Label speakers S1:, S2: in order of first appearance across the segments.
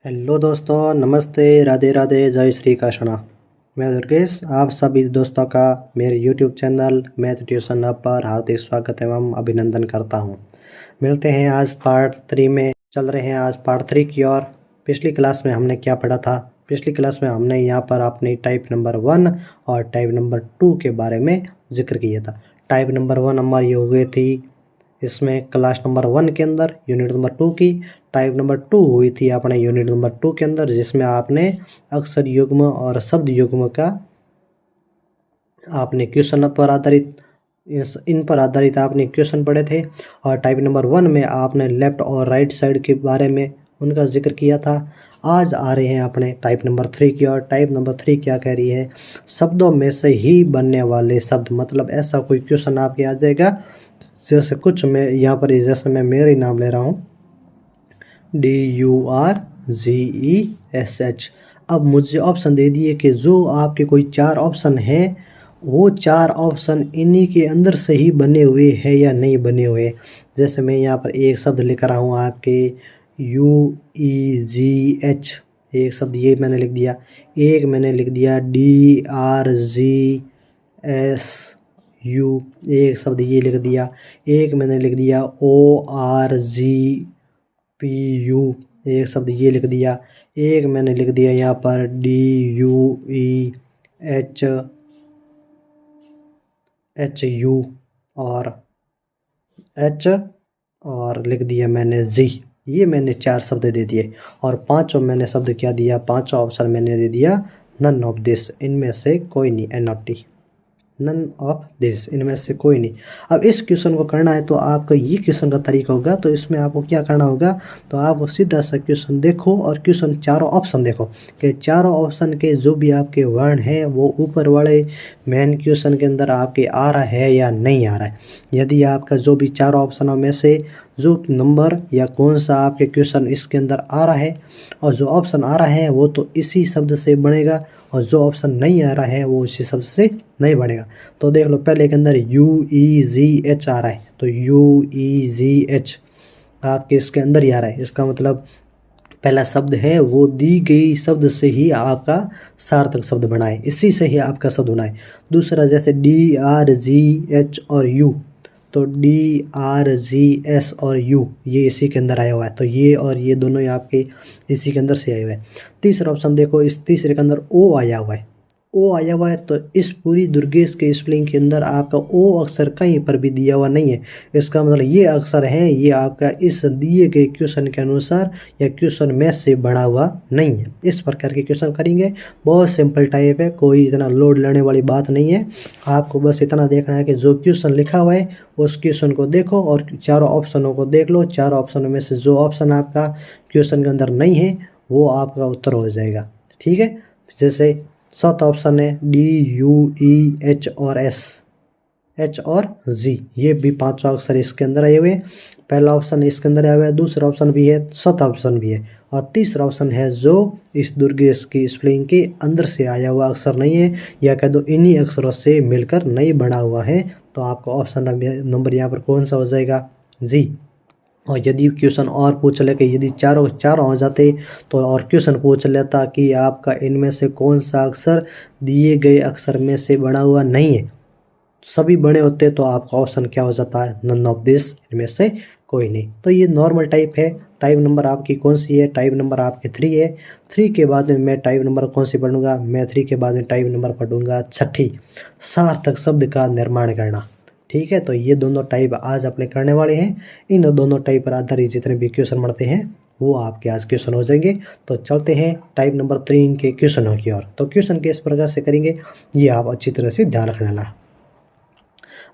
S1: Hello दोस्तों, नमस्ते, राधे राधे, जय श्री कृष्णा। मैं दुर्गेश आप सभी दोस्तों का मेरे YouTube channel math tuition hub पर हार्दिक स्वागत एवं अभिनंदन करता हूं। मिलते हैं आज पार्ट 3 में। चल रहे हैं आज पार्ट 3 की ओर। पिछली क्लास में हमने क्या पढ़ा था? पिछली क्लास में हमने यहाँ पर अपनी टाइप नंबर 1 और टाइप नंबर 2 के बारे में जिक्र किया था। टाइप नंबर 1 हमारी हो गई थी इसमें क्लास नंबर 1 के अंदर यूनिट नंबर 2 की। टाइप नंबर 2 हुई थी अपने यूनिट नंबर 2 के अंदर, जिसमें आपने अक्षर युग्म और शब्द युग्म का आपने क्वेश्चन पर आधारित इन पर आधारित आपने क्वेश्चन पढ़े थे। और टाइप नंबर 1 में आपने लेफ्ट और राइट साइड के बारे में उनका जिक्र किया था। आज आ रहे हैं अपने टाइप नंबर 3 की और टाइप नंबर 3 क्या कह रही है? शब्दों में से ही बनने वाले शब्द। मतलब ऐसा कोई क्वेश्चन आपके आ जाएगा, जैसे कुछ मैं यहाँ पर जैसे मैं मेरे नाम ले रहा हूँ DURGESH। अब मुझे ऑप्शन दे दिए कि जो आपके कोई 4 ऑप्शन हैं, वो 4 ऑप्शन इन्हीं के अंदर से ही बने हुए हैं या नहीं बने हुए। जैसे मैं यहाँ पर एक शब्द लिख रहा हूँ आपके UEGH, एक शब्द ये मैंने लिख दिया। एक मैंने लिख दिया DRGSU, एक शब्द ये लिख दिया। एक मैंने लिख दिया ORGPU, एक शब्द ये लिख दिया। एक मैंने लिख दिया यहाँ पर DUEHU और लिख दिया मैंने Z। ये मैंने 4 शब्द दे दिए और पांचों मैंने शब्द क्या दिया? पांचों ऑप्शन मैंने दे दिया नन ऑफ दिस, इनमें से कोई नहीं। NOT, नन ऑफ दिस, इनमें से कोई नहीं। अब इस क्वेश्चन को करना है तो आपका ये क्वेश्चन का तरीका होगा। तो इसमें आपको क्या करना होगा? तो आपको सीधा सा क्वेश्चन देखो और क्वेश्चन चारों ऑप्शन देखो कि चारों ऑप्शन के जो भी आपके वर्ण हैं वो ऊपर वाले मेन क्वेश्चन के अंदर आपके आ रहा है या नहीं आ रहा है। यदि आपका जो भी चारों ऑप्शनों में से जो नंबर या कौन सा आपके क्वेश्चन इसके अंदर आ रहा है और जो ऑप्शन आ रहा है वो तो इसी शब्द से बनेगा, और जो ऑप्शन नहीं आ रहा है वो इसी शब्द से नहीं बनेगा। तो देख लो, पहले के अंदर UEGH आ रहा है, तो UEGH आपके इसके अंदर ही आ रहा है। इसका मतलब पहला शब्द है वो दी गई शब्द से ही आपका सार्थक शब्द बनाए, इसी से ही आपका शब्द बनाए। दूसरा जैसे DRGH और U, तो DRGS और U ये इसी के अंदर आया हुआ है, तो ये और ये दोनों ही आपके इसी के अंदर से आए हुए हैं। तीसरा ऑप्शन देखो, इस तीसरे के अंदर O आया हुआ है। O आया हुआ है तो इस पूरी दुर्गेश के स्पेलिंग के अंदर आपका O अक्षर कहीं पर भी दिया हुआ नहीं है। इसका मतलब ये अक्षर है, ये आपका इस दिए गए क्वेश्चन के अनुसार या क्वेश्चन में से बना हुआ नहीं है। इस प्रकार के क्वेश्चन करेंगे, बहुत सिंपल टाइप है, कोई इतना लोड लेने वाली बात नहीं है। आपको बस इतना देखना है कि जो क्वेश्चन लिखा हुआ है उस क्वेश्चन को देखो और चारों ऑप्शनों को देख लो। चारों ऑप्शनों में से जो ऑप्शन आपका क्वेश्चन के अंदर नहीं है वो आपका उत्तर हो जाएगा। ठीक है, जैसे 7 ऑप्शन है DUEH और H और Z, ये भी 5 अक्षर इसके अंदर आए हुए हैं। पहला ऑप्शन इसके अंदर आया हुआ है, दूसरा ऑप्शन भी है, 7 ऑप्शन भी है, और तीसरा ऑप्शन है जो इस दुर्गेश की स्पेलिंग के अंदर से आया हुआ अक्षर नहीं है, या कह दो इन्हीं अक्षरों से मिलकर नहीं बना हुआ है। तो आपका ऑप्शन नंबर यहाँ पर कौन सा हो जाएगा? Z। और यदि क्वेश्चन और पूछ ले कि यदि चारों हो जाते तो और क्वेश्चन पूछ लेता कि आपका इनमें से कौन सा अक्षर दिए गए अक्षर में से बना हुआ नहीं है, सभी बने होते, तो आपका ऑप्शन क्या हो जाता है? नन ऑफ दिस, इनमें से कोई नहीं। तो ये नॉर्मल टाइप है। टाइप नंबर आपकी कौन सी है? टाइप नंबर आपकी 3 है। 3 के बाद में मैं टाइप नंबर कौन सी पढ़ूंगा? मैं 3 के बाद में टाइप नंबर पढ़ूंगा 6, सार्थक शब्द का निर्माण करना। ठीक है, तो ये दोनों टाइप आज अपने करने वाले हैं। इन दोनों टाइप पर आधारित जितने भी क्वेश्चन बढ़ते हैं वो आपके आज क्वेश्चन हो जाएंगे। तो चलते हैं टाइप नंबर 3 के क्वेश्चनों की ओर। तो क्वेश्चन किस प्रकार से करेंगे ये आप अच्छी तरह से ध्यान रख लेना।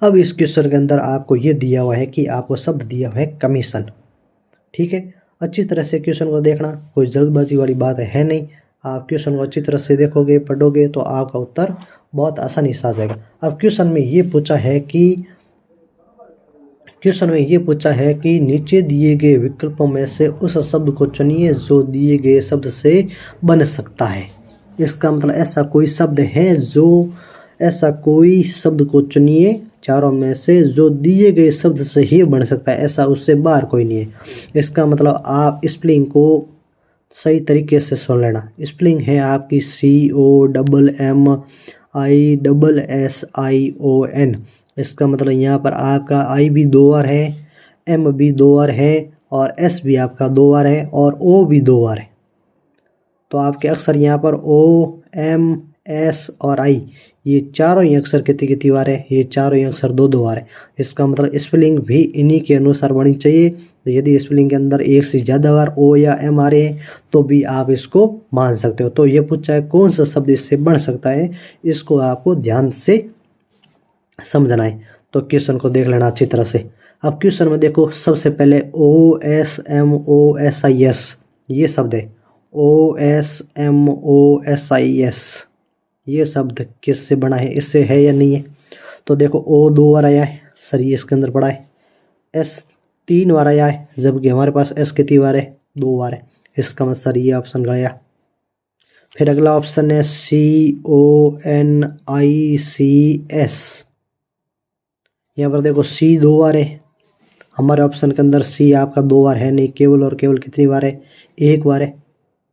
S1: अब इस क्वेश्चन के अंदर आपको ये दिया हुआ है कि आपको शब्द दिया हुआ है कमीशन। ठीक है, अच्छी तरह से क्वेश्चन को देखना, कोई जल्दबाजी वाली बात है नहीं। आप क्वेश्चन को अच्छी तरह से देखोगे, पढ़ोगे तो आपका उत्तर बहुत आसानी से आ जाएगा। अब क्वेश्चन में ये पूछा है कि नीचे दिए गए विकल्पों में से उस शब्द को चुनिए जो दिए गए शब्द से बन सकता है। इसका मतलब ऐसा कोई शब्द को चुनिए चारों में से जो दिए गए शब्द से ही बन सकता है, ऐसा उससे बाहर कोई नहीं है। इसका मतलब आप स्पेलिंग को सही तरीके से सुन लेना। स्पेलिंग है आपकी COMMISSION। इसका मतलब यहाँ पर आपका आई भी 2 बार है, एम भी 2 बार है और एस भी आपका 2 बार है और ओ भी 2 बार है। तो आपके अक्षर यहाँ पर ओ, एम, एस और आई, ये चारों ही अक्षर कितनी बार है? ये चारों ही अक्षर 2-2 बार है। इसका मतलब स्पेलिंग भी इन्हीं के अनुसार बननी चाहिए। तो यदि स्पेलिंग के अंदर एक से ज़्यादा बार ओ या एम आ रहे हैं तो भी आप इसको मान सकते हो। तो ये पूछा है कौन सा शब्द इससे बन सकता है, इसको आपको ध्यान से समझना है। तो क्वेश्चन को देख लेना अच्छी तरह से। अब क्वेश्चन में देखो, सबसे पहले OSMOSIS ये शब्द है, OSMOSIS ये शब्द किससे बना है, इससे है या नहीं है? तो देखो ओ 2 बार आया है सर, ये इसके अंदर पड़ा है। एस 3 बार आया है, जबकि हमारे पास एस कितनी बार है? 2 बार है। इसका मतलब सर ये ऑप्शन गया। फिर अगला ऑप्शन है CONICS। यहाँ पर देखो सी 2 बार है, हमारे ऑप्शन के अंदर सी आपका 2 बार है नहीं, केवल और केवल कितनी बार है? 1 बार है।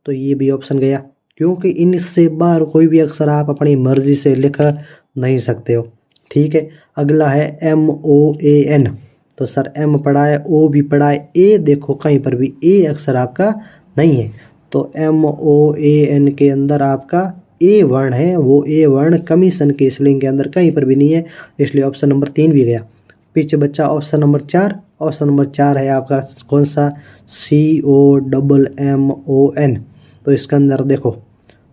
S1: तो ये भी ऑप्शन गया, क्योंकि इनसे बाहर कोई भी अक्षर आप अपनी मर्जी से लिख नहीं सकते हो। ठीक है। अगला है MOAN। तो सर एम पढ़ा है, ओ भी पढ़ा है, ए देखो कहीं पर भी ए अक्षर आपका नहीं है। तो MOAN के अंदर आपका ए वर्ण है, वो ए वर्ण कमीशन के स्पेलिंग के अंदर कहीं पर भी नहीं है, इसलिए ऑप्शन नंबर 3 भी गया। पीछे बच्चा ऑप्शन नंबर 4। ऑप्शन नंबर 4 है आपका कौन सा? COMMON। तो इसके अंदर देखो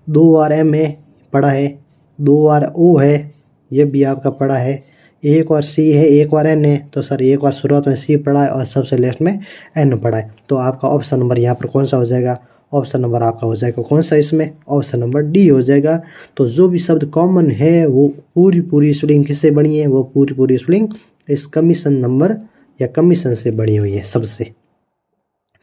S1: 2 बार एम है पढ़ा है, 2 बार ओ है, ये भी आपका पढ़ा है, 1 बार सी है, 1 बार एन है। तो सर 1 बार शुरुआत में सी पढ़ा है और सबसे लास्ट में एन पढ़ा है। तो आपका ऑप्शन नंबर यहाँ पर कौन सा हो जाएगा? ऑप्शन नंबर आपका हो जाएगा कौन सा इसमें? ऑप्शन नंबर डी हो जाएगा। तो जो भी शब्द कॉमन है वो पूरी स्पेलिंग किससे बनी है? वो पूरी स्पेलिंग इस कमीशन नंबर या कमीशन से बनी हुई है सबसे।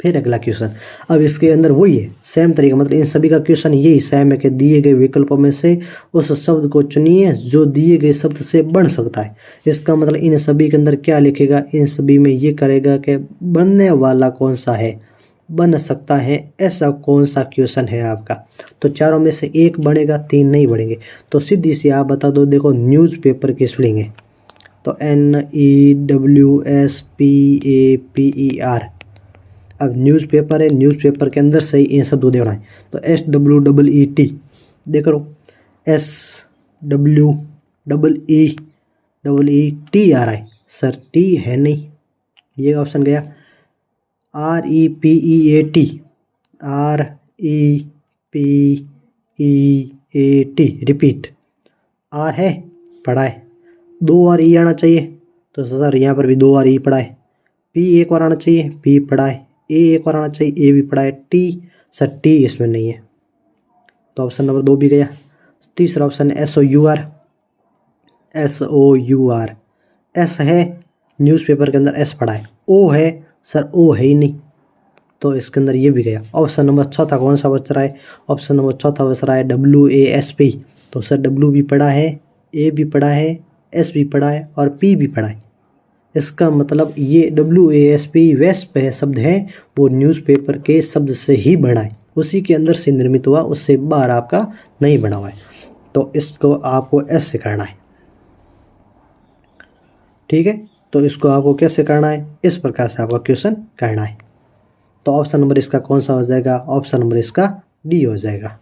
S1: फिर अगला क्वेश्चन, अब इसके अंदर वही है सेम तरीका, मतलब इन सभी का क्वेश्चन यही सेम है कि दिए गए विकल्पों में से उस शब्द को चुनिए जो दिए गए शब्द से बन सकता है। इसका मतलब इन सभी के अंदर क्या लिखेगा? इन सभी में ये करेगा कि बनने वाला कौन सा है, बन सकता है, ऐसा कौन सा क्वेश्चन है आपका। तो चारों में से एक बनेगा, 3 नहीं बढ़ेंगे। तो सीधी सी आप बता दो, देखो न्यूज़पेपर की स्पेलिंग है तो NEWSPAPER। अब न्यूज़पेपर है, न्यूज़पेपर के अंदर सही इन शब्दों देना है। तो SWEET देख लो, SWEET आ रहा है सर, टी है नहीं, ये ऑप्शन गया। REPEAT रिपीट, आर है पढ़ा है, 2 बार ई आना चाहिए, तो सर यहाँ पर भी 2 बार ई पढ़ा है। पी 1 बार आना चाहिए, पी पढ़ा है। ए 1 बार आना चाहिए, ए भी पढ़ा है। टी सर टी इसमें नहीं है, तो ऑप्शन नंबर 2 भी गया। तीसरा ऑप्शन है SOUR। एस है, न्यूज़पेपर के अंदर एस पढ़ा है। ओ है सर, ओ है ही नहीं, तो इसके अंदर ये भी गया। ऑप्शन नंबर 4 कौन सा बच रहा है? ऑप्शन नंबर 4 बच रहा है WASP। तो सर डब्ल्यू भी पढ़ा है, ए भी पढ़ा है, एस भी पढ़ा है और पी भी पढ़ा है। इसका मतलब ये WASP वेस्प है शब्द है, वो न्यूज़पेपर के शब्द से ही बना है, उसी के अंदर से निर्मित हुआ, उससे बाहर आपका नहीं बना हुआ है। तो इसको आपको ऐसे करना है। ठीक है, तो इसको आपको कैसे करना है? इस प्रकार से आपका क्वेश्चन करना है। तो ऑप्शन नंबर इसका कौन सा हो जाएगा? ऑप्शन नंबर इसका डी हो जाएगा।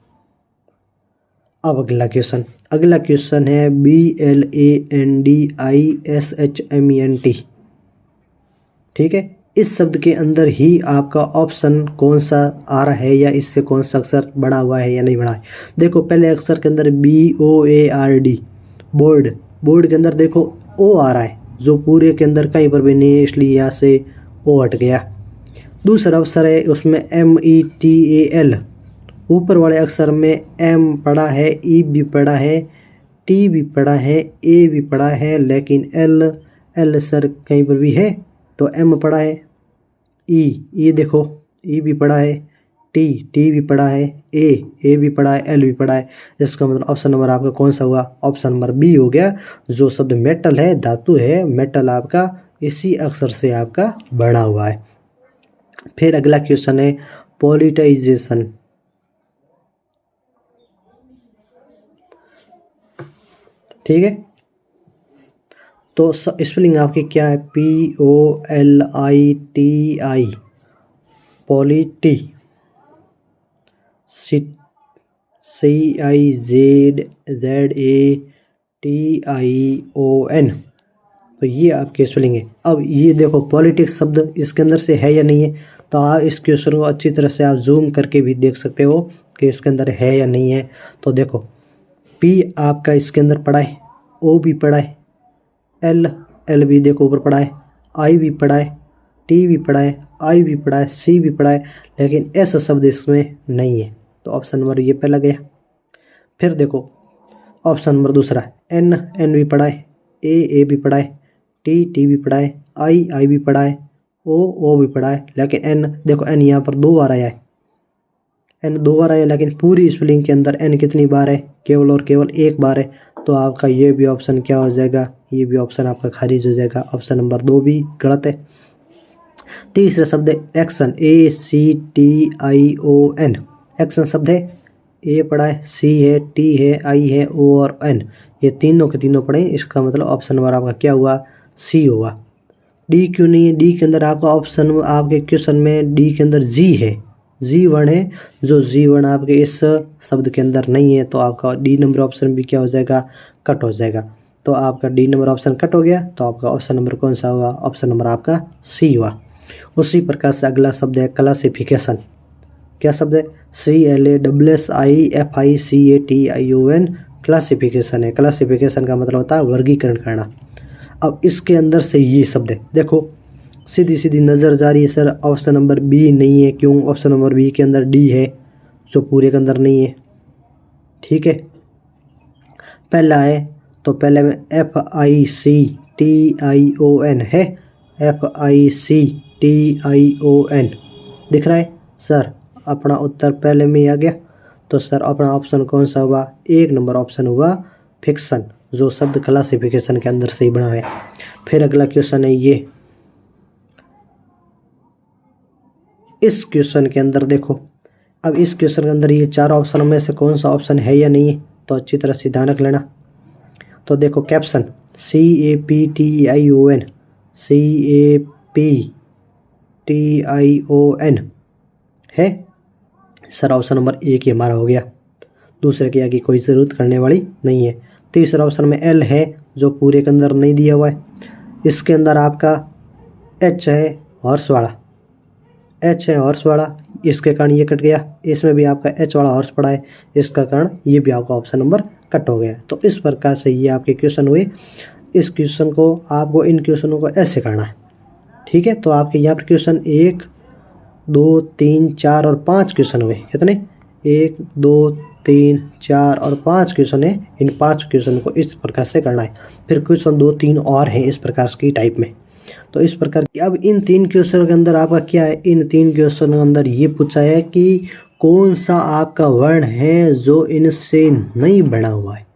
S1: अब अगला क्वेश्चन है BLANDISHMENT। ठीक है, इस शब्द के अंदर ही आपका ऑप्शन कौन सा आ रहा है या इससे कौन सा अक्षर बना हुआ है या नहीं बना है। देखो पहले अक्षर के अंदर BOARD, बोर्ड के अंदर देखो ओ आ रहा है, जो पूरे के अंदर कहीं पर भी नहीं है, इसलिए यहाँ से ओ हट गया। दूसरा अक्षर है उसमें METAL, ऊपर वाले अक्षर में एम पढ़ा है, ई भी पढ़ा है, टी भी पढ़ा है, ए भी पढ़ा है, लेकिन एल सर कहीं पर भी है, तो एम पढ़ा है। ई देखो ई भी पढ़ा है, टी भी पढ़ा है, ए भी पढ़ा है, एल भी पढ़ा है। इसका मतलब ऑप्शन नंबर आपका कौन सा हुआ? ऑप्शन नंबर बी हो गया। जो शब्द मेटल है, धातु है, मेटल आपका इसी अक्षर से आपका बना हुआ है। फिर अगला क्वेश्चन है पॉलिटाइजेशन। ठीक है, तो स्पेलिंग आपकी क्या है? POLITI, polity, CIZZATION। तो ये आपकी स्पेलिंग है। अब ये देखो पॉलिटिक्स शब्द इसके अंदर से है या नहीं है, तो आप इस क्वेश्चन को अच्छी तरह से आप जूम करके भी देख सकते हो कि इसके अंदर है या नहीं है। तो देखो P आपका इसके अंदर पड़ा है, O भी पड़ा है, L भी देखो ऊपर पड़ा है, I भी पड़ा है, T भी पड़ा है, I भी पड़ा है, C भी पड़ा है, लेकिन S शब्द इसमें नहीं है। तो ऑप्शन नंबर ये पहला गया। फिर देखो ऑप्शन नंबर दूसरा, N भी पड़ा है, A भी पड़ा है, T भी पड़ा है, I भी पड़ा है, O भी पड़ा है, लेकिन N देखो N यहाँ पर 2 बार आया है, N 2 बार आया, लेकिन पूरी स्पेलिंग के अंदर N कितनी बार है? केवल और केवल 1 बार है। तो आपका ये भी ऑप्शन क्या हो जाएगा? ये भी ऑप्शन आपका खारिज हो जाएगा। ऑप्शन नंबर 2 भी गलत है। तीसरा शब्द है एक्शन, ACTION। एक्शन शब्द है, A पड़ा है, C है, T है, I है, O और N, ये तीनों के तीनों पड़े। इसका मतलब ऑप्शन नंबर आपका क्या हुआ? C हुआ। डी क्यों नहीं है? डी के अंदर आपका ऑप्शन, आपके क्वेश्चन में डी के अंदर जी है, जी वर्ण है, जो जी वर्ण आपके इस शब्द के अंदर नहीं है, तो आपका डी नंबर ऑप्शन भी क्या हो जाएगा? कट हो जाएगा। तो आपका डी नंबर ऑप्शन कट हो गया, तो आपका ऑप्शन नंबर कौन सा हुआ? ऑप्शन नंबर आपका सी हुआ। उसी प्रकार से अगला शब्द है क्लासिफिकेशन। क्या शब्द है? CLASSIFICATION, क्लासिफिकेशन है। क्लासिफिकेशन का मतलब होता है वर्गीकरण करना। अब इसके अंदर से ये शब्द है, देखो सीधी सीधी नज़र जा रही है सर, ऑप्शन नंबर बी नहीं है। क्यों? ऑप्शन नंबर बी के अंदर डी है, जो पूरे के अंदर नहीं है। ठीक है, पहला है, तो पहले में FICTION है, FICTION दिख रहा है सर। अपना उत्तर पहले में ही आ गया। तो सर अपना ऑप्शन कौन सा हुआ? 1 नंबर ऑप्शन हुआ फिक्सन, जो शब्द क्लासिफिकेशन के अंदर से ही बना है। फिर अगला क्वेश्चन है ये, इस क्वेश्चन के अंदर देखो, अब इस क्वेश्चन के अंदर ये 4 ऑप्शन में से कौन सा ऑप्शन है या नहीं है, तो अच्छी तरह से ध्यान रख लेना। तो देखो कैप्शन, CAPTION, CAPTION है सर। ऑप्शन नंबर 1 ही हमारा हो गया, दूसरे के आगे कोई ज़रूरत करने वाली नहीं है। तीसरा ऑप्शन में L है, जो पूरे के अंदर नहीं दिया हुआ है। इसके अंदर आपका H है हॉर्स वाला, H है हॉर्स वाला, इसके कारण ये कट गया। इसमें भी आपका H वाला हॉर्स पड़ा है, इसका कारण ये भी आपका ऑप्शन नंबर कट हो गया। तो इस प्रकार से ये आपके क्वेश्चन हुए। इस क्वेश्चन को आपको, इन क्वेश्चनों को ऐसे करना है। ठीक है, तो आपके यहाँ पर क्वेश्चन 1 2 3 4 और 5 क्वेश्चन हुए। कितने? 1 2 3 4 और 5 क्वेश्चन है। इन 5 क्वेश्चन को इस प्रकार से करना है। फिर क्वेश्चन 2 3 और हैं इस प्रकार की टाइप में। तो इस प्रकार की, अब इन 3 क्वेश्चन के अंदर आपका क्या है? इन 3 क्वेश्चन के अंदर ये पूछा है कि कौन सा आपका वर्ण है जो इनसे नहीं बना हुआ है।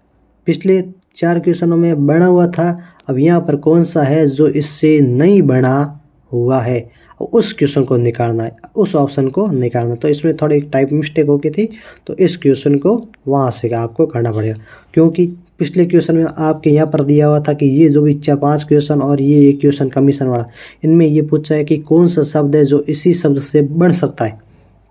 S1: पिछले 4 क्वेश्चनों में बना हुआ था, अब यहाँ पर कौन सा है जो इससे नहीं बना हुआ है, उस क्वेश्चन को निकालना है, उस ऑप्शन को निकालना। तो इसमें थोड़ी टाइप मिस्टेक हो गई थी, तो इस क्वेश्चन को वहाँ से आपको करना पड़ेगा। क्योंकि पिछले क्वेश्चन में आपके यहाँ पर दिया हुआ था कि ये जो भी 5 क्वेश्चन और ये एक क्वेश्चन कमीशन वाला, इनमें ये पूछा है कि कौन सा शब्द है जो इसी शब्द से बन सकता है।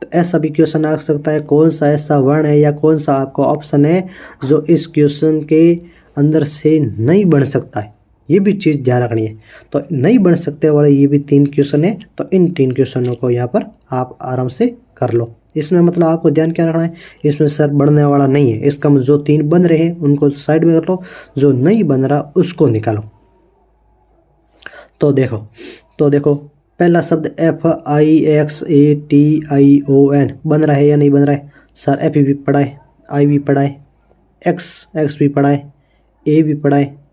S1: तो ऐसा भी क्वेश्चन आ सकता है, कौन सा ऐसा वर्ण है या कौन सा आपका ऑप्शन है जो इस क्वेश्चन के अंदर से नहीं बन सकता है। ये भी चीज़ ध्यान रखनी है। तो नहीं बन सकते वाले ये भी 3 क्वेश्चन है, तो इन 3 क्वेश्चनों को यहाँ पर आप आराम से कर लो। इसमें मतलब आपको ध्यान क्या रखना है, इसमें सर बढ़ने वाला नहीं है। इसका जो 3 बन रहे हैं उनको साइड में कर लो, जो नहीं बन रहा उसको निकालो। तो देखो पहला शब्द FIXATION बन रहा है या नहीं बन रहा है? सर F भी पढ़ा है, I भी पढ़ा है, X भी पढ़ा है, A भी पढ़ा है,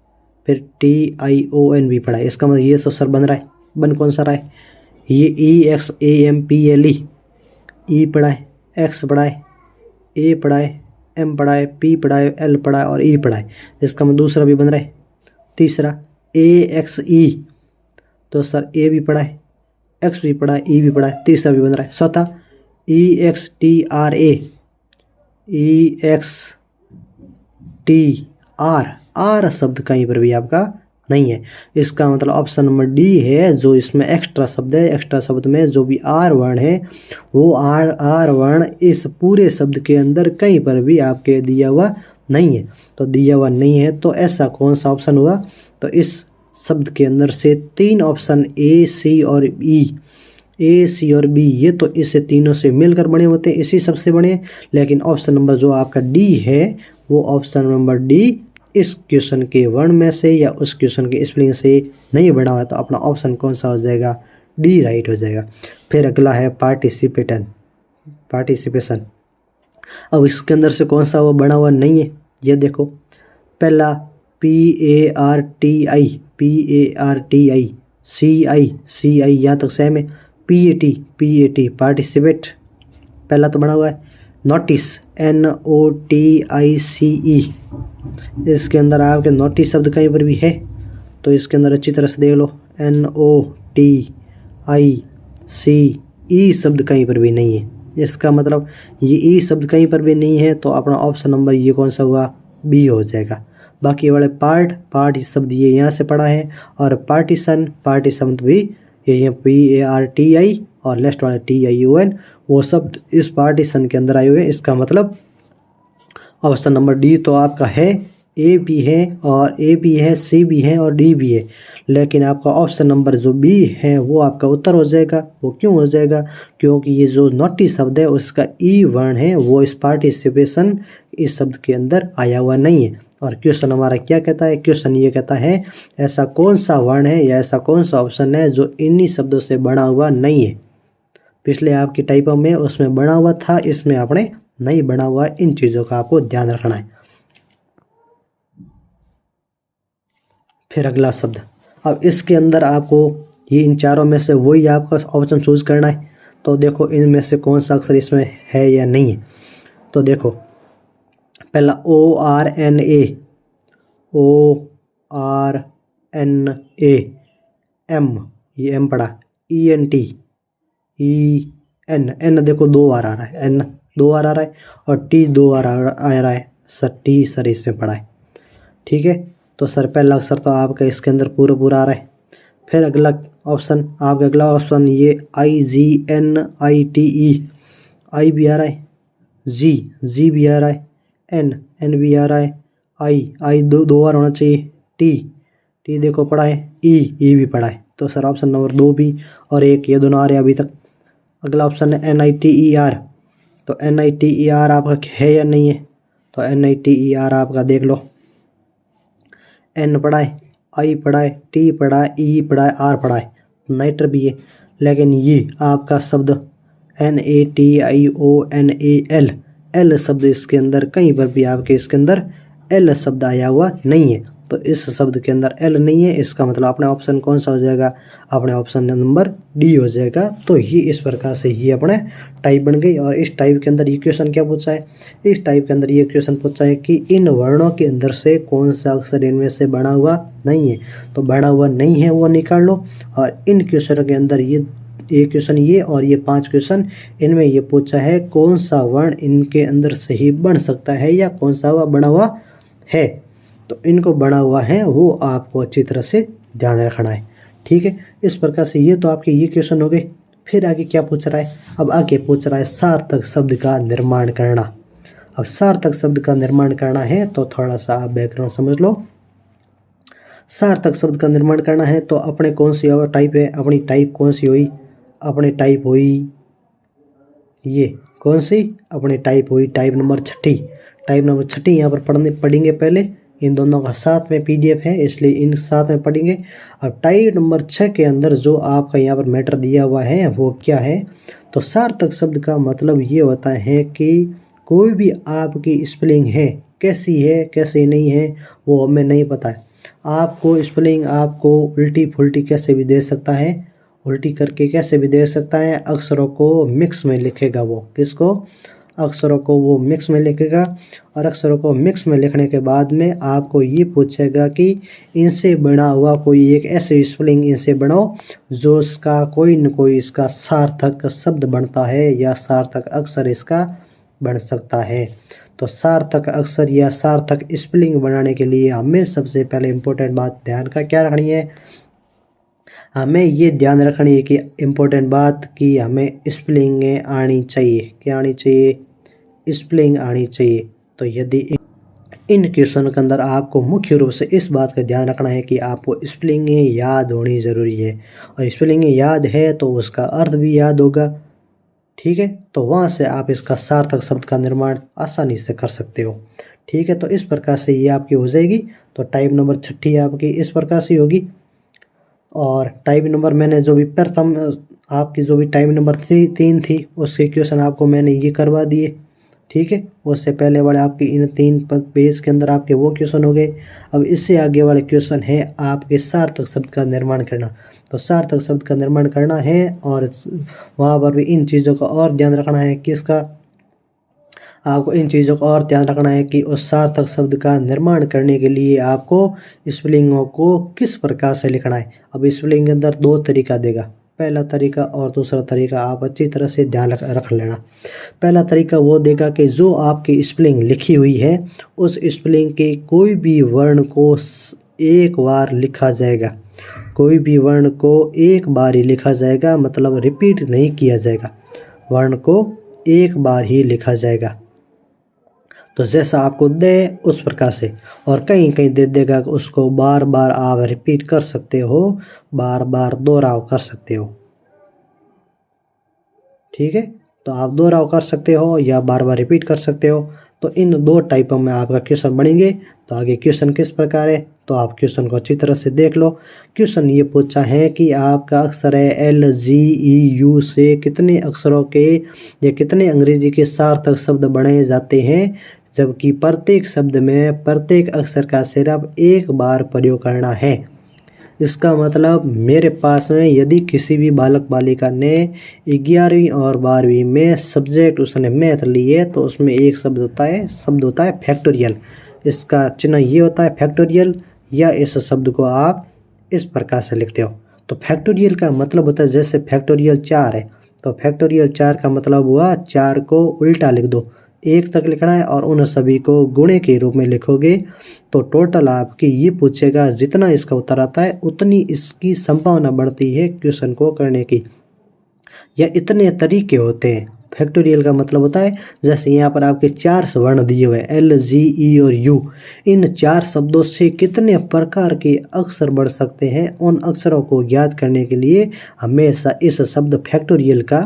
S1: फिर TION भी पढ़ा है। इसका मतलब ये तो सर बन रहा है। बन कौन सा रहा है? ये EXAMPLE, E पढ़ा है, X पढ़ा है, A पढ़ा है, M पढ़ा है, P पढ़ा है, L पढ़ा है और E पढ़ा है। इसका मतलब दूसरा भी बन रहा है। तीसरा AXE, तो सर A भी पढ़ा है, X भी पढ़ा है, E भी पढ़ा है, तीसरा भी बन रहा है। चौथा आर शब्द कहीं पर भी आपका नहीं है। इसका मतलब ऑप्शन नंबर डी है, जो इसमें एक्स्ट्रा शब्द है, एक्स्ट्रा शब्द में जो भी आर वर्ण है वो आर वर्ण इस पूरे शब्द के अंदर कहीं पर भी आपके दिया हुआ नहीं है। तो दिया हुआ नहीं है तो ऐसा कौन सा ऑप्शन हुआ? तो इस शब्द के अंदर से 3 ऑप्शन ए, सी और ई, ए, सी और बी, ये तो इससे तीनों से मिलकर बने होते हैं, इसी सबसे बने। लेकिन ऑप्शन नंबर जो आपका डी है वो ऑप्शन नंबर डी इस क्वेश्चन के वर्ण में से या उस क्वेश्चन के स्पेलिंग से नहीं बना हुआ है। तो अपना ऑप्शन कौन सा हो जाएगा? डी राइट हो जाएगा। फिर अगला है पार्टिसिपेशन। अब इसके अंदर से कौन सा वो बना हुआ नहीं है? ये देखो, पहला PARTI, CI यहाँ तक सेम है। PAT पार्टिसिपेट पहला तो बना हुआ है। नोटिस NOTICE, इसके अंदर आपके नोटिस शब्द कहीं पर भी है तो इसके अंदर अच्छी तरह से देख लो, NOTICE शब्द कहीं पर भी नहीं है। इसका मतलब ये ई शब्द कहीं पर भी नहीं है तो अपना ऑप्शन नंबर ये कौन सा हुआ? बी हो जाएगा। बाकी वाले पार्ट शब्द ये यहाँ से पढ़ा है, और पार्टीशन भी ये PARTI और लास्ट वाला TION, वो शब्द इस पार्टीशन के अंदर आए हुए हैं। इसका मतलब ऑप्शन नंबर डी तो आपका है, ए भी है सी भी है और डी भी है। लेकिन आपका ऑप्शन नंबर जो बी है वो आपका उत्तर हो जाएगा। वो क्यों हो जाएगा? क्योंकि ये जो नोटिस शब्द है उसका ई वर्ण है, वो इस पार्टिसिपेशन इस शब्द के अंदर आया हुआ नहीं है। और क्वेश्चन हमारा क्या कहता है? क्वेश्चन ये कहता है ऐसा कौन सा वर्ण है या ऐसा कौन सा ऑप्शन है जो इन्हीं शब्दों से बना हुआ नहीं है। पिछले आपकी टाइपों में उसमें बना हुआ था, इसमें आपने नहीं बना हुआ है। इन चीज़ों का आपको ध्यान रखना है। फिर अगला शब्द, अब इसके अंदर आपको ये इन चारों में से वही आपका ऑप्शन चूज करना है। तो देखो इनमें से कौन सा अक्षर इसमें है या नहीं है। तो देखो पहला ORNA, M, ये एम पड़ा, ENT, EN देखो 2 बार आ रहा है, N 2 बार आ रहा है और T 2 बार आ रहा है। सर टी सर इसमें पड़ा है, ठीक है। तो सर पहला अक्षर तो आपका इसके अंदर पूरा आ रहा है। फिर अगला ऑप्शन आपका ये IGNITE, आई भी आ रहा है, जी भी आ रहा है, एन भी आ रहा है, आई दो बार होना चाहिए, टी देखो पड़ा है, ई भी पड़ा है। तो सर ऑप्शन नंबर 2 भी और 1 ये दोनों आ रहे हैं अभी तक। अगला ऑप्शन है NITER, तो NITER आपका है या नहीं है? तो NITER आपका देख लो, N पड़ा है, आई पड़ा है, टी पड़ा है, ई पड़ा है, आर पड़ा है, नाइटर भी है। लेकिन ये आपका शब्द NATIONAL, एल शब्द इसके अंदर कहीं पर भी आपके इसके अंदर एल शब्द आया हुआ नहीं है। तो इस शब्द के अंदर एल नहीं है, इसका मतलब अपने ऑप्शन कौन सा हो जाएगा? अपने ऑप्शन नंबर डी हो जाएगा। तो ये इस प्रकार से ये अपने टाइप बन गई। और इस टाइप के अंदर ये क्वेश्चन क्या पूछा है? इस टाइप के अंदर ये क्वेश्चन पूछा है कि इन वर्णों के अंदर से कौन सा अक्षर इनमें से बना हुआ नहीं है। तो बना हुआ नहीं है वो निकाल लो। और इन क्वेश्चनों के अंदर ये क्वेश्चन ये और ये 5 क्वेश्चन, इनमें ये पूछा है कौन सा वर्ण इनके अंदर से ही बन सकता है या कौन सा हुआ बना हुआ है। तो इनको बना हुआ है वो आपको अच्छी तरह से ध्यान रखना है, ठीक है। इस प्रकार से ये तो आपके ये क्वेश्चन हो गए। फिर आगे क्या पूछ रहा है? अब आगे पूछ रहा है सार्थक शब्द का निर्माण करना। अब सार्थक शब्द का निर्माण करना है तो थोड़ा सा आप बैकग्राउंड समझ लो। सार्थक शब्द का निर्माण करना है तो अपने कौन सी टाइप है? अपनी टाइप कौन सी हुई? अपनी टाइप हुई ये कौन सी? अपनी टाइप हुई टाइप नंबर 6। टाइप नंबर 6 यहाँ पर पढ़ेंगे पहले। इन दोनों का साथ में PDF है इसलिए इन साथ में पढ़ेंगे। अब टाइप नंबर 6 के अंदर जो आपका यहाँ पर मैटर दिया हुआ है वो क्या है? तो सार्थक शब्द का मतलब ये होता है कि कोई भी आपकी स्पेलिंग है, कैसी है कैसी नहीं है वो हमें नहीं पता है। आपको स्पेलिंग आपको उल्टी फुल्टी कैसे भी दे सकता है, उल्टी करके कैसे भी दे सकता है। अक्षरों को मिक्स में लिखेगा वो, किसको? अक्षरों को वो मिक्स में लिखेगा और अक्षरों को मिक्स में लिखने के बाद में आपको ये पूछेगा कि इनसे बना हुआ कोई एक ऐसे स्पेलिंग इनसे बनाओ जो इसका कोई न कोई इसका सार्थक शब्द बनता है या सार्थक अक्षर इसका बन सकता है। तो सार्थक अक्षर या सार्थक स्पेलिंग बनाने के लिए हमें सबसे पहले इम्पोर्टेंट बात ध्यान का क्या रखनी है, हमें ये ध्यान रखनी है कि इम्पोर्टेंट बात कि हमें स्पेलिंग आनी चाहिए। क्या आनी चाहिए? स्पेलिंग आनी चाहिए। तो यदि इन क्वेश्चन के अंदर आपको मुख्य रूप से इस बात का ध्यान रखना है कि आपको स्पेलिंग याद होनी ज़रूरी है और स्पेलिंग याद है तो उसका अर्थ भी याद होगा। ठीक है, तो वहाँ से आप इसका सार्थक शब्द का निर्माण आसानी से कर सकते हो। ठीक है, तो इस प्रकार से ये आपकी हो जाएगी। तो टाइप नंबर 6 आपकी इस प्रकार से होगी। और टाइप नंबर मैंने जो भी प्रथम आपकी जो भी टाइप नंबर 3 थी उसके क्वेश्चन आपको मैंने ये करवा दिए। ठीक है, उससे पहले वाले आपके इन 3 पेज के अंदर आपके वो क्वेश्चन हो गए। अब इससे आगे वाले क्वेश्चन है आपके सार्थक शब्द का निर्माण करना। तो सार्थक शब्द का निर्माण करना है और वहाँ पर भी इन चीज़ों का और ध्यान रखना है कि इसका आपको इन चीज़ों का और ध्यान रखना है कि उस सार्थक शब्द का निर्माण करने के लिए आपको स्पेलिंगों को किस प्रकार से लिखना है। अब स्पेलिंग के अंदर 2 तरीका देगा, पहला तरीका और दूसरा तरीका आप अच्छी तरह से ध्यान रख लेना। पहला तरीका वो देगा कि जो आपकी स्पेलिंग लिखी हुई है उस स्पेलिंग के कोई भी वर्ण को एक बार लिखा जाएगा, कोई भी वर्ण को एक बार ही लिखा जाएगा, मतलब रिपीट नहीं किया जाएगा, वर्ण को एक बार ही लिखा जाएगा। तो जैसा आपको दे उस प्रकार से, और कहीं कहीं दे देगा कि उसको बार बार आप रिपीट कर सकते हो, बार बार दोहराव कर सकते हो। ठीक है, तो आप दोहराव कर सकते हो या बार बार रिपीट कर सकते हो। तो इन 2 टाइपों में आपका क्वेश्चन बनेंगे। तो आगे क्वेश्चन किस प्रकार है, तो आप क्वेश्चन को अच्छी तरह से देख लो। क्वेश्चन ये पूछा है कि आपका अक्षर है LGEU से कितने अक्षरों के या कितने अंग्रेजी के सार्थक शब्द बनाए जाते हैं, जबकि प्रत्येक शब्द में प्रत्येक अक्षर का सिर्फ एक बार प्रयोग करना है। इसका मतलब मेरे पास में यदि किसी भी बालक बालिका ने 11वीं और 12वीं में सब्जेक्ट उसने मैथ लिए तो उसमें एक शब्द होता है फैक्टोरियल। इसका चिन्ह ये होता है फैक्टोरियल, या इस शब्द को आप इस प्रकार से लिखते हो। तो फैक्टोरियल का मतलब होता है जैसे फैक्टोरियल 4 है तो फैक्टोरियल 4 का मतलब हुआ 4 को उल्टा लिख दो, 1 तक लिखना है और उन सभी को गुणे के रूप में लिखोगे। तो टोटल आपकी ये पूछेगा जितना इसका उत्तर आता है उतनी इसकी संभावना बढ़ती है क्वेश्चन को करने की, या इतने तरीके होते हैं। फैक्टोरियल का मतलब होता है जैसे यहाँ पर आपके 4 वर्ण दिए हुए LGE और U, इन 4 शब्दों से कितने प्रकार के अक्षर बढ़ सकते हैं, उन अक्षरों को ज्ञात करने के लिए हमेशा इस शब्द फैक्टोरियल का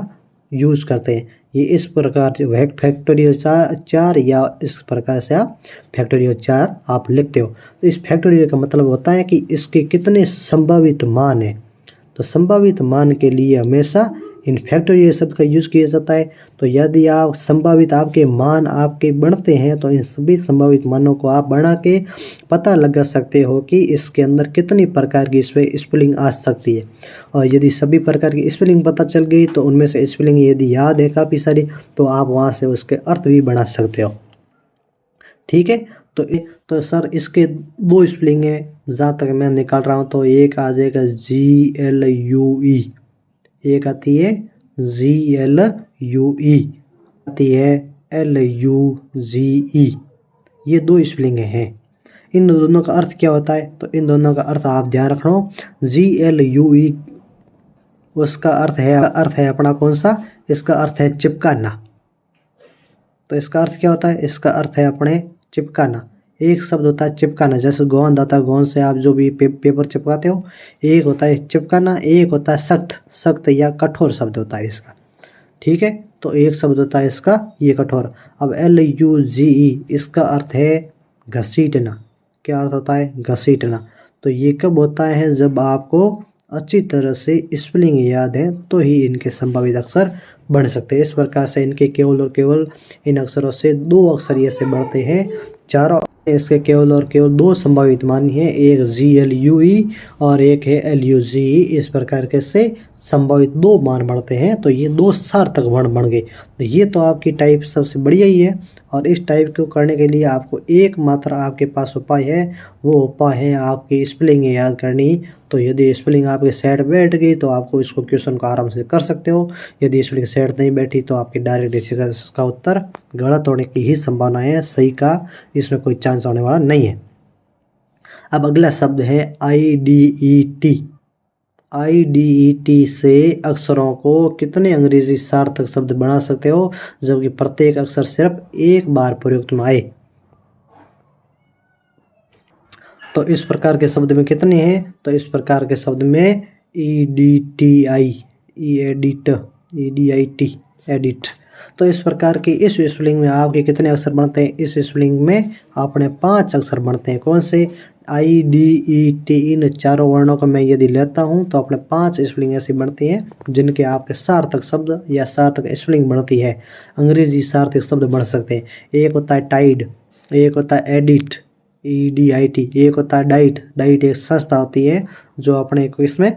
S1: यूज़ करते हैं। ये इस प्रकार से फैक्टोरियल 4 या इस प्रकार से आप फैक्टोरियल 4 आप लिखते हो। तो इस फैक्टोरियल का मतलब होता है कि इसके कितने संभावित मान हैं। तो संभावित मान के लिए हमेशा इन फैक्टोरियल शब्द का यूज़ किया जाता है। तो यदि आप संभावित आपके मान आपके बढ़ते हैं तो इन सभी संभावित मानों को आप बढ़ा के पता लगा सकते हो कि इसके अंदर कितनी प्रकार की स्पेलिंग आ सकती है। और यदि सभी प्रकार की स्पेलिंग पता चल गई तो उनमें से स्पेलिंग यदि याद है काफ़ी सारी तो आप वहाँ से उसके अर्थ भी बना सकते हो। ठीक है, तो सर इसके 2 स्पेलिंग है जहाँ तक मैं निकाल रहा हूँ। तो एक आ जाएगा GLUE, एक आती है GLUE, आती है LUGE। ये 2 स्पेलिंग हैं। इन दोनों का अर्थ क्या होता है, तो इन दोनों का अर्थ आप ध्यान रखना। GLUE उसका अर्थ है अपना कौन सा, इसका अर्थ है चिपकाना। तो इसका अर्थ क्या होता है, इसका अर्थ है अपने चिपकाना। एक शब्द होता है चिपकाना, जैसे गोंद आता है, गोंद से आप जो भी पेपर चिपकाते हो, एक होता है चिपकाना, एक होता है सख्त या कठोर शब्द होता है इसका। ठीक है, तो एक शब्द होता है इसका ये कठोर। अब LUGE इसका अर्थ है घसीटना। क्या अर्थ होता है, घसीटना। तो ये कब होता है, जब आपको अच्छी तरह से स्पेलिंग याद है तो ही इनके संभावित अक्षर बन सकते हैं। इस प्रकार से इनके केवल और केवल इन अक्षरों से 2 अक्षर ये से बढ़ते हैं। चारों इसके केवल और केवल 2 संभावित मान हैं, एक GLUE और एक है LUGE। इस प्रकार के से संभावित 2 मान बढ़ते हैं, तो ये 2 सार्थक वर्ण बन गए। तो ये तो आपकी टाइप सबसे बढ़िया ही है। और इस टाइप को करने के लिए आपको एकमात्र आपके पास उपाय है, वो उपाय है आपकी स्पेलिंग याद करनी। तो यदि स्पेलिंग आपके सेट बैठ गई तो आपको इसको क्वेश्चन को आराम से कर सकते हो। यदि स्पेलिंग सेट नहीं बैठी तो आपकी डायरेक्ट इसका उत्तर गलत होने की ही संभावना है, सही का इसमें कोई चांस होने वाला नहीं है। अब अगला शब्द है IDET। IDET से अक्षरों को कितने अंग्रेजी सार्थक शब्द बना सकते हो, जबकि प्रत्येक अक्षर सिर्फ एक बार प्रयुक्त में आए। तो इस प्रकार के शब्द में कितने हैं, तो इस प्रकार के शब्द में EDTI, एडिट। तो इस प्रकार की इस स्पेलिंग में आपके कितने अक्षर बनते हैं, इस स्पेलिंग में आपने 5 अक्षर बनते हैं। कौन से, IDET। इन चारों वर्णों को मैं यदि लेता हूं तो अपने 5 स्पेलिंग ऐसी बनती हैं जिनके आपके सार्थक शब्द या सार्थक स्पेलिंग बनती है, अंग्रेजी सार्थक शब्द बन सकते हैं। एक होता है टाइड, एक होता है एडिट, EDIT, एक होता है डाइट एक संस्था होती है जो अपने को इसमें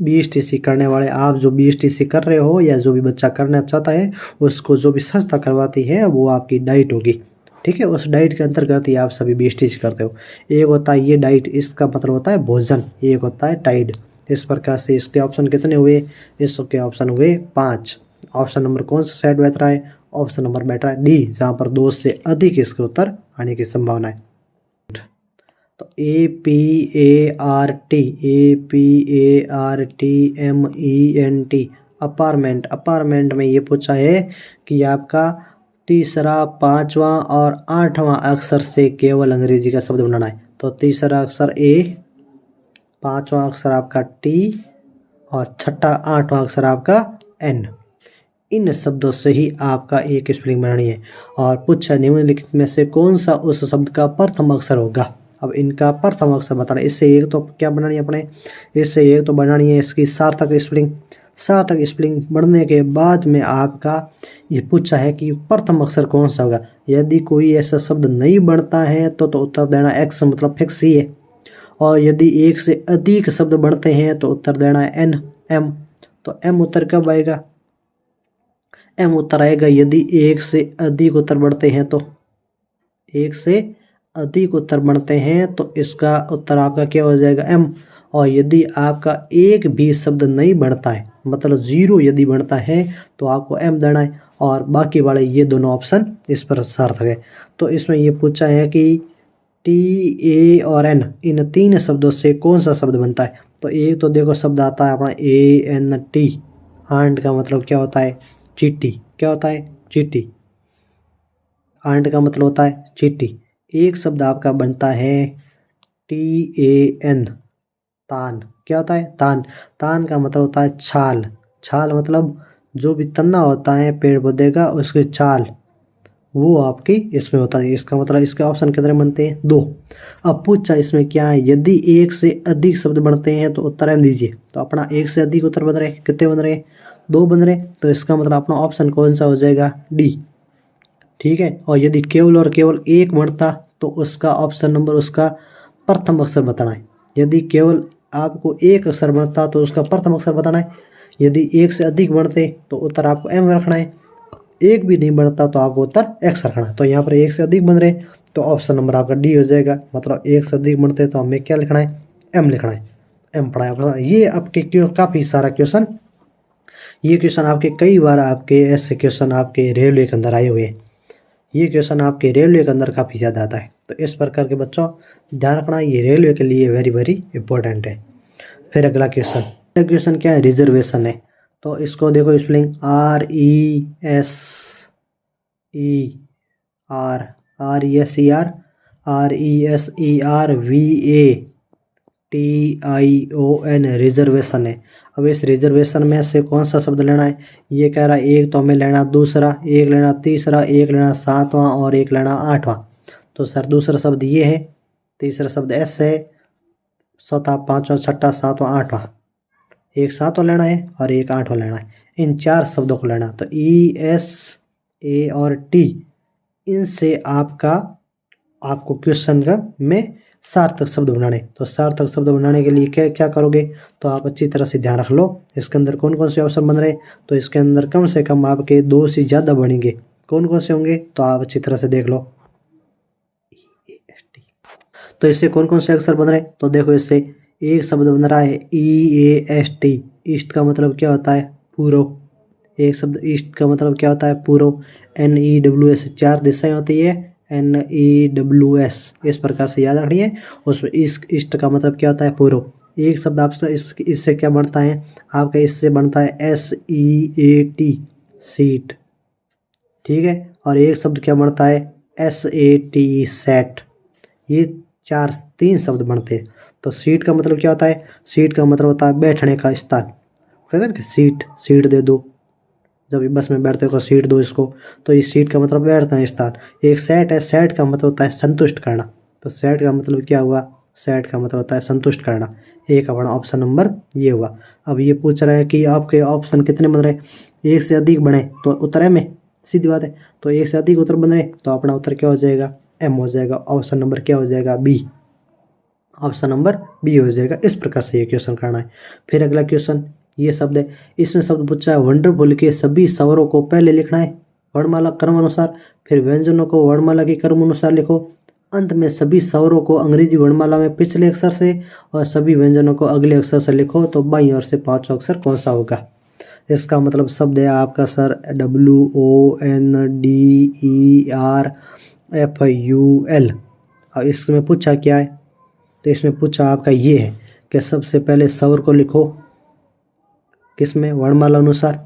S1: BSTC करने वाले, आप जो BSTC कर रहे हो या जो भी बच्चा करना चाहता है उसको जो भी संस्था करवाती है वो आपकी डाइट होगी, ठीक है। उस डाइट के अंतर्गत ही आप सभी BSTC करते हो। एक होता है ये डाइट, इसका मतलब होता है भोजन, एक होता है टाइड। इस प्रकार से इसके ऑप्शन कितने हुए, इसके ऑप्शन हुए 5। ऑप्शन नंबर कौन सा सेट बैठ रहा है, ऑप्शन नंबर बैठ रहा है D, जहाँ पर 2 से अधिक इसके उत्तर आने की संभावना है। तो APART अपार्टमेंट में ये पूछा है कि आपका तीसरा, 5वां और 8वां अक्षर से केवल अंग्रेजी का शब्द बनाना है। तो तीसरा अक्षर A, 5वां अक्षर आपका T और 8वां अक्षर आपका N। इन शब्दों से ही आपका एक स्पेलिंग बनानी है। और पूछा निम्नलिखित में से कौन सा उस शब्द का प्रथम अक्षर होगा। अब इनका प्रथम अक्षर बताना, इससे एक तो क्या बनानी है अपने, इससे एक तो बनानी है इसकी सार्थक स्पेलिंग। सार्थक स्पेलिंग बढ़ने के बाद में आपका ये पूछा है कि प्रथम अक्षर कौन सा होगा। यदि कोई ऐसा शब्द नहीं बनता है तो उत्तर देना X, मतलब फिक्स ही है। और यदि एक से अधिक शब्द बनते हैं तो उत्तर देना है N, M। तो M उत्तर कब आएगा, M उत्तर आएगा यदि एक से अधिक उत्तर बढ़ते हैं। तो एक से अधिक उत्तर बनते हैं तो इसका उत्तर आपका क्या हो जाएगा, M। और यदि आपका एक भी शब्द नहीं बढ़ता है, मतलब 0 यदि बढ़ता है तो आपको M देना है। और बाकी वाले ये दोनों ऑप्शन इस पर सार्थक है। तो इसमें ये पूछा है कि T, A और N, इन 3 शब्दों से कौन सा शब्द बनता है। तो एक तो देखो शब्द आता है अपना ANT, आंट का मतलब क्या होता है, चीटी। क्या होता है, चीटी। आंट का मतलब होता है चीटी। एक शब्द आपका बनता है TAN, तान। क्या होता है, तान। तान का मतलब होता है छाल। छाल मतलब जो भी तना होता है पेड़ पौधे का, उसकी छाल, वो आपकी इसमें होता है। इसका मतलब इसके ऑप्शन कितने बनते हैं, 2। अब पूछा इसमें क्या है, यदि एक से अधिक शब्द बनते हैं तो उत्तर M दीजिए। तो अपना एक से अधिक उत्तर बन रहे, कितने बन रहे, 2 बन रहे। तो इसका मतलब अपना ऑप्शन कौन सा हो जाएगा, D, ठीक है। और यदि केवल और केवल एक बनता तो उसका ऑप्शन नंबर उसका प्रथम अक्षर बताना है। यदि केवल आपको एक अक्षर बनता तो उसका प्रथम अक्षर बताना है। यदि एक से अधिक बनते तो उत्तर आपको M रखना है। एक भी नहीं बनता तो आपको उत्तर X रखना है। तो यहाँ पर एक से अधिक बन रहे तो ऑप्शन नंबर आपका D हो जाएगा। मतलब एक से अधिक बनते तो हमें क्या लिखना है, M लिखना है। M पढ़ाया। ये आपके काफ़ी सारा क्वेश्चन, ये क्वेश्चन आपके कई बार आपके ऐसे क्वेश्चन आपके रेलवे के अंदर आए हुए हैं। ये क्वेश्चन आपके रेलवे के अंदर काफ़ी ज़्यादा आता है। तो इस प्रकार के बच्चों ध्यान रखना, ये रेलवे के लिए वेरी वेरी इंपॉर्टेंट है। फिर अगला क्वेश्चन क्या है, रिजर्वेशन है। तो इसको देखो स्पेलिंग RESERVATION, रिजर्वेशन है। अब इस रिजर्वेशन में से कौन सा शब्द लेना है, ये कह रहा है एक तो हमें लेना दूसरा, एक लेना तीसरा, एक लेना 7वां और एक लेना 8वां। तो सर दूसरा शब्द ये है, तीसरा शब्द S है, चौथा, 5वां, 6वां, 7वां, 8वां। एक 7वां लेना है और एक 8वां लेना है। इन 4 शब्दों को लेना। तो ई, एस, ए और टी, इनसे आपको क्वेश्चन का में सार्थक शब्द बनाने। तो सार्थक शब्द बनाने के लिए क्या क्या करोगे, तो आप अच्छी तरह से ध्यान रख लो। इसके अंदर कौन कौन से ऑप्शन बन रहे हैं, तो इसके अंदर कम से कम आपके 2 से ज़्यादा बनेंगे। कौन कौन से होंगे, तो आप अच्छी तरह से देख लो। तो इससे कौन कौन से अक्षर बन रहे हैं, तो देखो इससे एक शब्द बन रहा है EAST। ईस्ट का मतलब क्या होता है, पूर्व। एक शब्द ईस्ट का मतलब क्या होता है, पूर्व। NEWS 4 दिशाएं होती है, NEWS, इस प्रकार से याद रखिए। उसमें ईस्ट का मतलब क्या होता है, पूर्व। एक शब्द आपसे इससे क्या बनता है, आपका इससे बनता है SEAT, सीट, ठीक है। और एक शब्द क्या बनता है, SAT, सेट। ये 3 शब्द बनते हैं। तो सीट का मतलब क्या होता है, सीट का मतलब होता है बैठने का स्थान। कहते हैं कि सीट दे दो, जब बस में बैठते हो सीट दो इसको, तो इस सीट का मतलब बैठना है स्थान। एक सेट है, सेट का मतलब होता है संतुष्ट करना। तो सेट का मतलब क्या हुआ, सेट का मतलब होता है संतुष्ट करना। एक अपना ऑप्शन नंबर ये हुआ। अब ये पूछ रहा है कि आपके ऑप्शन कितने बन रहे, एक से अधिक बने तो उत्तर है में, सीधी बात है। तो एक से अधिक उत्तर बन रहे तो अपना उत्तर क्या हो जाएगा, M हो जाएगा। ऑप्शन नंबर क्या हो जाएगा, B। ऑप्शन नंबर B हो जाएगा। इस प्रकार से ये क्वेश्चन करना है। फिर अगला क्वेश्चन, ये शब्द है, इसमें शब्द पूछा है वंडरफुल के सभी स्वरों को पहले लिखना है वर्णमाला क्रम अनुसार, फिर व्यंजनों को वर्णमाला के क्रम अनुसार लिखो, अंत में सभी स्वरों को अंग्रेजी वर्णमाला में पिछले अक्षर से और सभी व्यंजनों को अगले अक्षर से लिखो। तो बाईं ओर से 5 अक्षर कौन सा होगा। इसका मतलब शब्द है आपका सर WONDERFUL। और इसमें पूछा क्या है, तो इसमें पूछा आपका ये है कि सबसे पहले स्वर को लिखो किसमें, वर्णमाला अनुसार,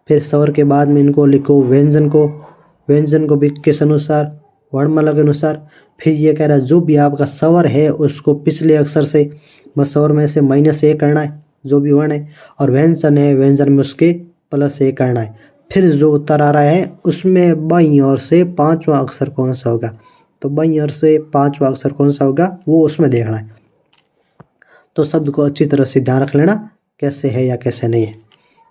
S1: फिर स्वर के बाद में इनको लिखो व्यंजन को भी किस अनुसार, वर्णमाला के अनुसार। फिर ये कह रहा है जो भी आपका स्वर है उसको पिछले अक्षर से, बस स्वर में से -1 करना है जो भी वर्ण है, और व्यंजन है, व्यंजन में उसके +1 करना है। फिर जो उत्तर आ रहा है उसमें बाईं ओर से 5वां अक्षर कौन सा होगा। तो बाईं ओर से 5वां अक्षर कौन सा होगा वो उसमें देखना है। तो शब्द को अच्छी तरह से ध्यान रख लेना कैसे है या कैसे नहीं है।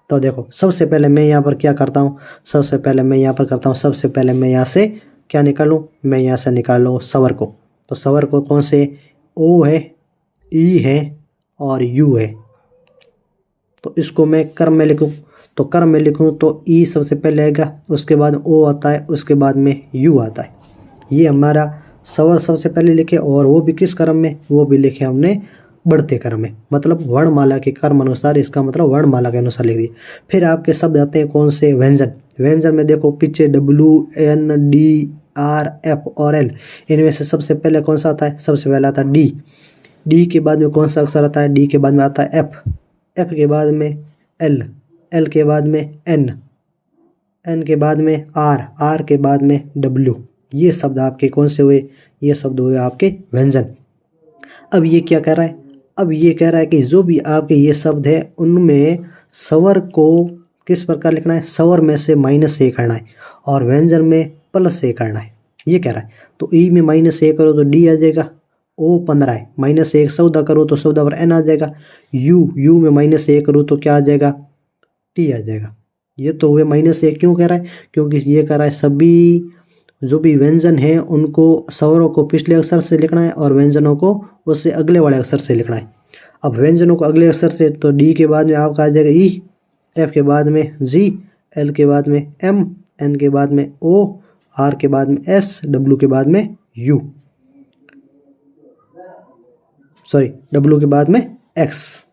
S1: तो देखो सबसे पहले मैं यहाँ पर क्या करता हूँ, सबसे पहले मैं यहाँ से क्या निकालूँ, मैं यहाँ से निकाल लूँ स्वर को। तो स्वर को कौन से, O है, E है और U है। तो इसको मैं क्रम में लिखूँ, तो क्रम में लिखूँ तो E सबसे पहले आएगा, उसके बाद O आता है, उसके बाद में U आता है। ये हमारा स्वर सबसे पहले लिखे, और वो भी किस क्रम में, वो भी लिखे हमने बढ़ते क्रम में, मतलब वर्णमाला के क्रम अनुसार। इसका मतलब वर्णमाला के अनुसार लिख दिए। फिर आपके शब्द आते हैं कौन से, व्यंजन में देखो पीछे WNDRF और L, इनमें से सबसे पहले कौन सा आता है, सबसे पहले आता है D के बाद में कौन सा अक्षर आता है, D के बाद में आता है F के बाद में L के बाद में N के बाद में R के बाद में W। ये शब्द आपके कौन से हुए, ये शब्द हुए आपके व्यंजन। अब ये क्या कह रहा है, अब ये कह रहा है कि जो भी आपके ये शब्द है उनमें स्वर को किस प्रकार लिखना है, स्वर में से -1 करना है और व्यंजन में +1 करना है, ये कह रहा है। तो E में -1 करो तो D आ जाएगा, O 15 है, -1 14 करो तो 14 पर N आ जाएगा, U में -1 करो तो क्या आ जाएगा, T आ जाएगा। ये तो हुए -1। क्यों कह रहा है, क्योंकि ये कह रहा है सभी जो भी व्यंजन है उनको स्वरों को पिछले अक्षर से लिखना है और व्यंजनों को उससे अगले वाले अक्षर से लिखना है। अब व्यंजनों को अगले अक्षर से, तो D के बाद में आपका आ जाएगा E, F के बाद में G, L के बाद में M, N के बाद में O, R के बाद में S, W के बाद में U, W के बाद में X।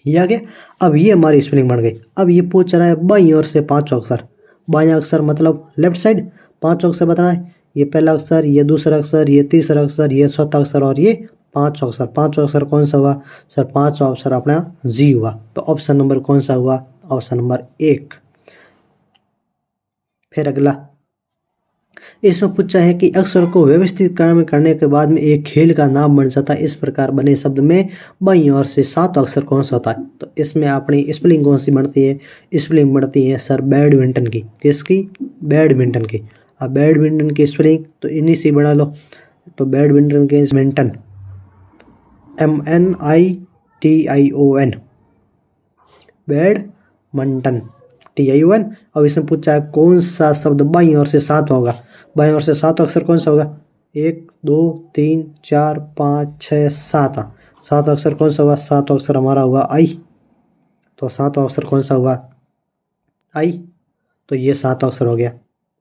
S1: ये आ गया। अब ये हमारी स्पेलिंग बन गई। अब ये पूछ रहा है बाईं ओर से 5 अक्षर, बायां अक्षर मतलब लेफ्ट साइड 5 अक्षर बताना है। ये पहला अक्षर, ये दूसरा अक्षर, ये तीसरा अक्षर, ये चौथा अक्षर और ये 5 अक्षर। 5 अक्षर कौन सा हुआ सर, 5 अक्षर अपना G हुआ। तो ऑप्शन नंबर कौन सा हुआ, ऑप्शन नंबर 1। फिर अगला इसमें पूछा है कि अक्षर को व्यवस्थित क्रम करने के बाद में एक खेल का नाम बन जाता है। इस प्रकार बने शब्द में बाईं ओर से 7 अक्षर कौन सा होता है। तो इसमें अपनी स्पेलिंग कौन सी बढ़ती है, स्पेलिंग बढ़ती है सर बैडमिंटन की। किसकी, बैडमिंटन की। अब बैडमिंटन की स्पेलिंग तो इन्हीं से बना लो। तो बैडमिंटन के मिंटन MNITION, बैडमिंटन। TION। अब इसमें पूछा है कौन सा शब्द बाईं ओर से 7 होगा। बाईं ओर से 7 अक्षर कौन सा होगा? 1 2 3 4 5 6 7। 7 अक्षर कौन सा हुआ? 7 अक्षर हमारा हुआ आई। तो 7 अक्षर कौन सा हुआ? आई। तो ये 7 अक्षर हो गया।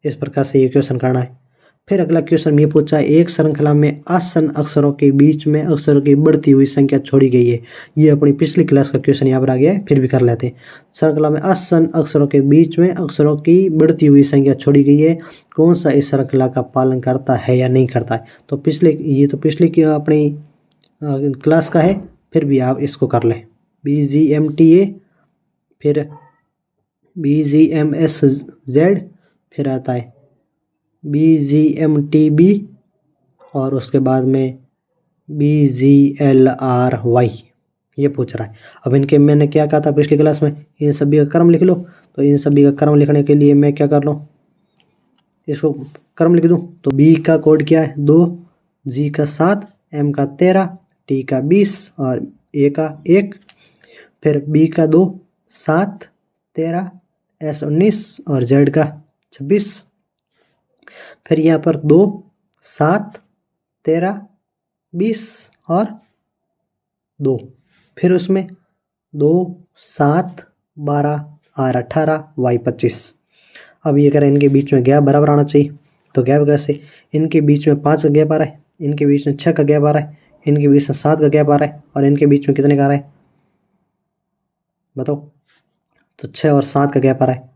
S1: इस प्रकार से ये क्वेश्चन करना है। फिर अगला क्वेश्चन ये पूछा है एक श्रृंखला में आसन अक्षरों के बीच में अक्षरों की बढ़ती हुई संख्या छोड़ी गई है। ये अपनी पिछली क्लास का क्वेश्चन यहाँ पर आ गया है, फिर भी कर लेते हैं। श्रृंखला में आसन अक्षरों के बीच में अक्षरों की बढ़ती हुई संख्या छोड़ी गई है, कौन सा इस श्रृंखला का पालन करता है या नहीं करता है? तो पिछली की अपनी क्लास का है, फिर भी आप इसको कर लें। BGMTA, फिर BGMSZ, फिर आता है BGMTB और उसके बाद में BGLRY। ये पूछ रहा है। अब इनके मैंने क्या कहा था पिछली क्लास में, इन सभी का क्रम लिख लो। तो इन सभी का क्रम लिखने के लिए मैं क्या कर लूँ, इसको क्रम लिख दूँ। तो B का कोड क्या है? 2, G का 7, M का 13, T का 20 और A का 1। फिर B का 2, 7, 13, S 19 और Z का 26। फिर यहाँ पर 2, 7, 13, 20 और 2। फिर उसमें 2, 7, 12 R 18 Y 25। अब ये करें इनके बीच में गैप बराबर आना चाहिए। तो गैप कैसे? इनके बीच में 5 का गैप आ रहा है, इनके बीच में 6 का गैप आ रहा है, इनके बीच में 7 का गैप आ रहा है और इनके बीच में कितने का आ रहा है बताओ? तो 6 और 7 का गैप आ रहा है।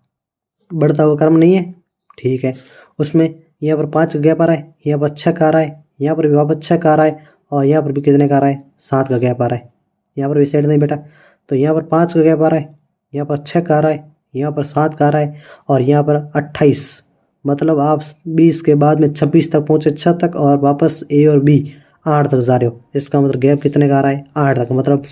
S1: बढ़ता हुआ क्रम नहीं है, ठीक है। उसमें यहाँ पर 5 का गैप आ रहा है, यहाँ पर 6 का आ रहा है, यहाँ पर भी वापस 6 का आ रहा है और यहाँ पर भी कितने का आ रहा है? 7 का गैप आ रहा है। यहाँ पर भी सेट नहीं बेटा। तो यहाँ पर 5 का गैप आ रहा है, यहाँ पर 6 का आ रहा है, यहाँ पर 7 का आ रहा है और यहाँ पर 28। मतलब आप 20 के बाद में 26 तक पहुँचे, 6 तक, और वापस A और B 8 तक जा रहे हो। इसका मतलब गैप कितने का आ रहा है? 8 तक। मतलब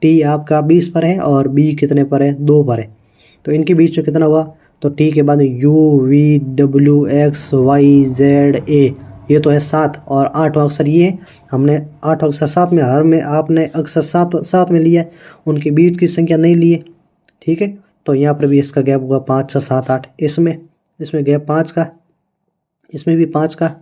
S1: T आपका 20 पर है और B कितने पर है? 2 पर है। तो इनके बीच में कितना हुआ? तो T के बाद में U V W X Y Z A, ये तो है 7 और 8वां अक्षर ये है। हमने 8 अक्षर 7 में, हर में आपने अक्षर 7 में लिया है, उनके बीच की संख्या नहीं ली है, ठीक है। तो यहाँ पर भी इसका गैप हुआ 5, 6, 7, 8। इसमें गैप 5 का, इसमें भी 5 का,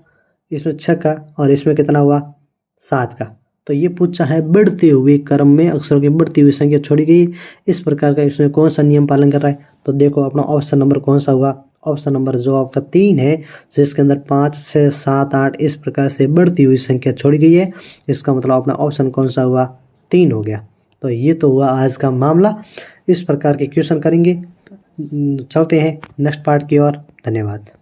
S1: इसमें 6 का और इसमें कितना हुआ? 7 का। तो ये पूछा है बढ़ते हुए क्रम में अक्षरों की बढ़ती हुई संख्या छोड़ी गई, इस प्रकार का इसमें कौन सा नियम पालन कर रहा है? तो देखो अपना ऑप्शन नंबर कौन सा हुआ? ऑप्शन नंबर जो आपका 3 है, जिसके अंदर 5, 6, 7, 8 इस प्रकार से बढ़ती हुई संख्या छोड़ी गई है। इसका मतलब अपना ऑप्शन कौन सा हुआ? 3 हो गया। तो ये तो हुआ आज का मामला। इस प्रकार के क्वेश्चन करेंगे। चलते हैं नेक्स्ट पार्ट की ओर। धन्यवाद।